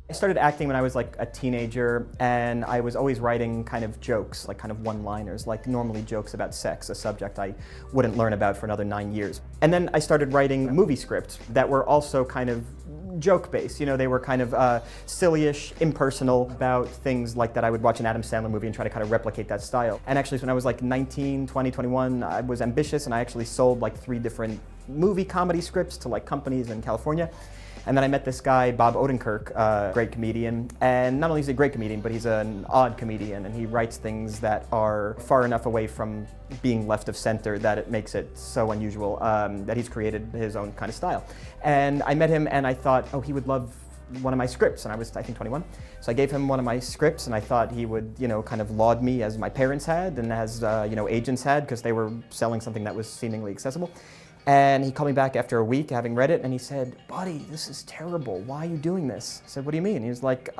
I started acting when I was like a teenager, and I was always writing kind of jokes, like kind of one-liners, like normally jokes about sex, a subject I wouldn't learn about for another 9 years. And then I started writing movie scripts that were also kind of joke-based. You know, they were kind of silly-ish, impersonal, about things like that I would watch an Adam Sandler movie and try to kind of replicate that style. And actually, when I was like 19, 20, 21, I was ambitious, and I actually sold like 3 different movie comedy scripts to like companies in California. And then I met this guy, Bob Odenkirk, a great comedian. And not only is he a great comedian, but he's an odd comedian, and he writes things that are far enough away from being left of center that it makes it so unusual, that he's created his own kind of style. And I met him, and I thought, oh, he would love one of my scripts, and I was, I think, 21. So I gave him one of my scripts, and I thought he would, you know, kind of laud me as my parents had, and as, you know, agents had, because they were selling something that was seemingly accessible. And he called me back after a week, having read it, and he said, "Buddy, this is terrible. Why are you doing this?" I said, "What do you mean?" He was like,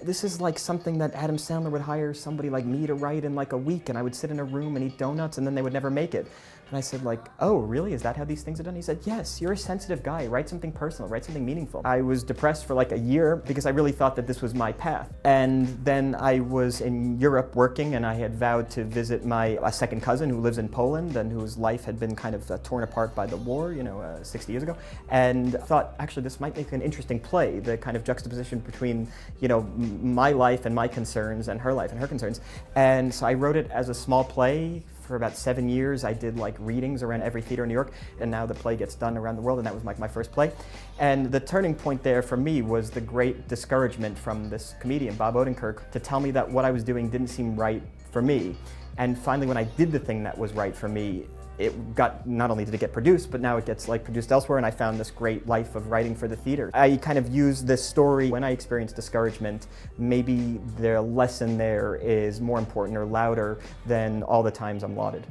"This is like something that Adam Sandler would hire somebody like me to write in like a week, and I would sit in a room and eat donuts, and then they would never make it." And I said, like, "Oh, really? Is that how these things are done?" He said, "Yes, you're a sensitive guy. Write something personal, write something meaningful." I was depressed for like a year because I really thought that this was my path. And then I was in Europe working, and I had vowed to visit my second cousin who lives in Poland and whose life had been kind of torn apart by the war, you know, 60 years ago. And thought, actually, this might make an interesting play, the kind of juxtaposition between, you know, my life and my concerns and her life and her concerns. And so I wrote it as a small play. For about 7 years, I did like readings around every theater in New York, and now the play gets done around the world, and that was like my first play. And the turning point there for me was the great discouragement from this comedian, Bob Odenkirk, to tell me that what I was doing didn't seem right for me. And finally, when I did the thing that was right for me, it got, not only did it get produced, but now it gets like produced elsewhere, and I found this great life of writing for the theater. I kind of use this story when I experience discouragement. Maybe the lesson there is more important or louder than all the times I'm lauded.